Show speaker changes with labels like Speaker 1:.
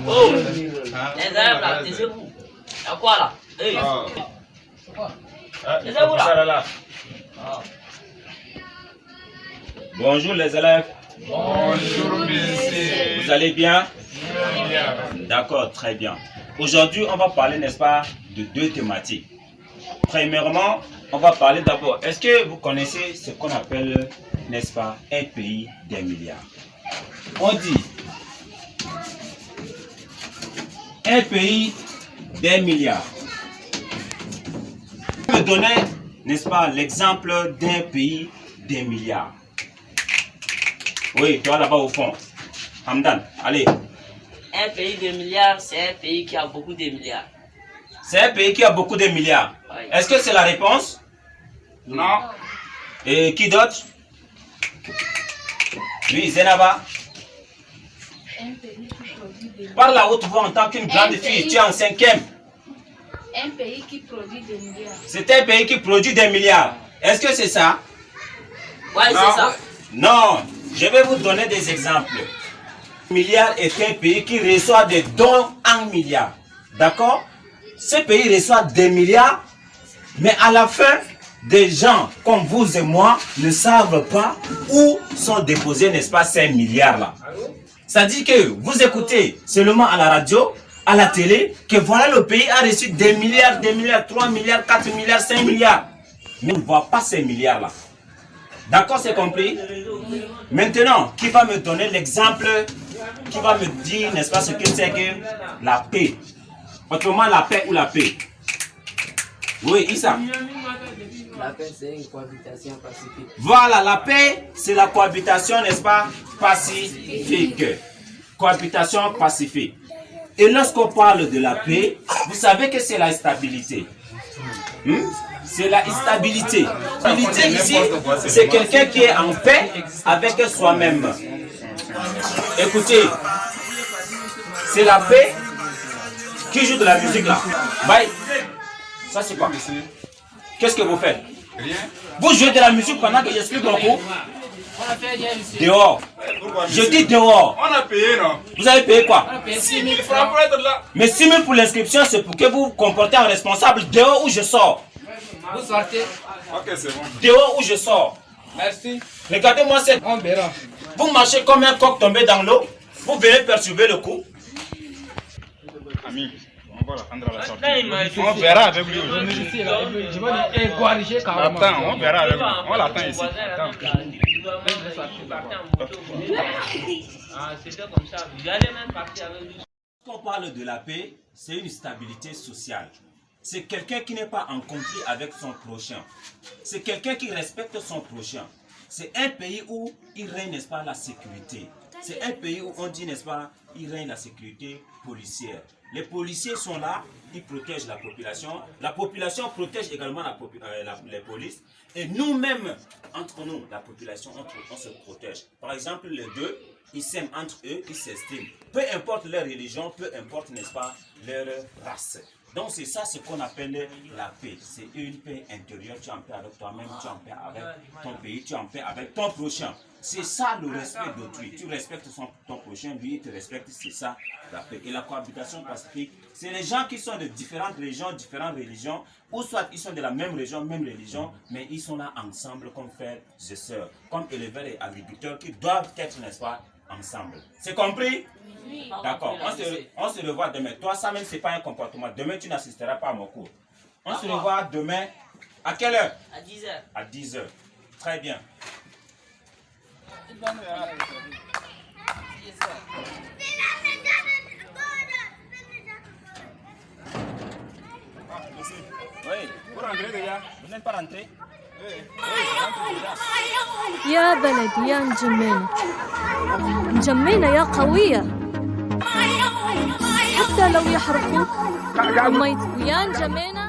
Speaker 1: Oh, les arabes là, taisez-vous. Y'a quoi là? Hey. Taisez-vous là.
Speaker 2: Bonjour les élèves.
Speaker 3: Bonjour, monsieur.
Speaker 2: Vous allez bien?
Speaker 3: Bien.
Speaker 2: D'accord, très bien. Aujourd'hui, on va parler, n'est-ce pas, de deux thématiques. Premièrement, on va parler d'abord. Est-ce que vous connaissez ce qu'on appelle, n'est-ce pas, un pays des milliards? On dit un pays des milliards. Je vais donner, n'est-ce pas, l'exemple d'un pays des milliards. Oui, toi là-bas au fond. Hamdan, allez.
Speaker 1: Un pays de milliards, c'est un pays qui a beaucoup de milliards.
Speaker 2: C'est un pays qui a beaucoup de milliards.
Speaker 1: Oui.
Speaker 2: Est-ce que c'est la réponse?
Speaker 3: Non.
Speaker 2: Et qui d'autre? Oui, Zenaba.
Speaker 4: Un pays qui produit des milliards.
Speaker 2: Parle la haute voix en tant qu'une grande fille. Tu es en 5e.
Speaker 4: Un pays qui produit des milliards.
Speaker 2: C'est un pays qui produit des milliards. Est-ce que c'est ça?
Speaker 1: Ouais, c'est ça.
Speaker 2: Non. Je vais vous donner des exemples. Milliard est un pays qui reçoit des dons en milliards. D'accord? Ce pays reçoit des milliards, mais à la fin, des gens comme vous et moi ne savent pas où sont déposés, n'est-ce pas, ces milliards-là. Ça dit que vous écoutez seulement à la radio, à la télé, que voilà le pays a reçu des milliards, 3 milliards, 4 milliards, 5 milliards. Mais on ne voit pas ces milliards-là. D'accord, c'est compris? Maintenant, qui va me donner l'exemple, qui va me dire, n'est-ce pas, ce que c'est que la paix? Autrement, la paix ou la paix? Oui, Issa.
Speaker 5: La paix, c'est une cohabitation pacifique.
Speaker 2: Voilà, la paix, c'est la cohabitation, n'est-ce pas, pacifique. Cohabitation pacifique. Et lorsqu'on parle de la paix, vous savez que c'est la stabilité. C'est la stabilité. Stabilité ici, c'est quelqu'un qui est en paix avec soi-même. Écoutez, c'est la paix qui joue de la musique là. Bye. Ça c'est quoi? Qu'est-ce que vous faites?
Speaker 3: Rien.
Speaker 2: Vous jouez de la musique pendant que j'explique mon cours? Dehors. Je dis dehors.
Speaker 3: On a payé, non?
Speaker 2: Vous avez payé quoi?
Speaker 3: 6 000 francs pour être là.
Speaker 2: Mais 6 000 pour l'inscription, c'est pour que vous vous comportez en responsable. Dehors où je sors.
Speaker 5: Vous sortez.
Speaker 3: Ok, c'est bon.
Speaker 2: Dehors où je sors.
Speaker 5: Merci.
Speaker 2: Regardez-moi cette.
Speaker 5: On verra.
Speaker 2: Vous marchez comme un coq tombé dans l'eau. Vous venez perturber le coup.
Speaker 3: Ami, on va l'attendre à la sortie. On verra avec lui aujourd'hui.
Speaker 5: Je vais les corriger quand même.
Speaker 3: Attends, on verra avec lui. On l'attend ici.
Speaker 1: C'était comme ça. Vous allez même partir avec lui.
Speaker 2: Quand on parle de la paix, c'est une stabilité sociale. C'est quelqu'un qui n'est pas en conflit avec son prochain. C'est quelqu'un qui respecte son prochain. C'est un pays où il règne, n'est-ce pas, la sécurité. C'est un pays où on dit, n'est-ce pas, il règne la sécurité policière. Les policiers sont là, ils protègent la population. La population protège également les polices. Et nous-mêmes, entre nous, la population, on se protège. Par exemple, les deux, ils s'aiment entre eux, ils s'estiment. Peu importe leur religion, peu importe, n'est-ce pas, leur race. Donc c'est ça ce qu'on appelle la paix. C'est une paix intérieure. Tu es en paix avec toi-même, tu es en paix avec ton pays, tu es en paix avec ton prochain. C'est ça le respect d'autrui. Tu respectes ton prochain, lui il te respecte, c'est ça la paix. Et la cohabitation pacifique, c'est les gens qui sont de différentes régions, différentes religions, ou soit ils sont de la même région, même religion, mais ils sont là ensemble comme frères et sœurs, comme éleveurs et agriculteurs qui doivent être, n'est-ce pas, ensemble. C'est compris?
Speaker 4: Oui.
Speaker 2: D'accord, on se revoit demain. Toi, ça même, ce n'est pas un comportement. Demain, tu n'assisteras pas à mon cours. On se revoit demain. À quelle heure?
Speaker 1: À 10 h.
Speaker 2: À 10 h. Très bien. Oui, vous rentrez déjà? Vous n'êtes pas rentré?
Speaker 6: يا بلد يا مجمينة مجمينة يا قوية حتى لو يحرقوك ويا مجمينة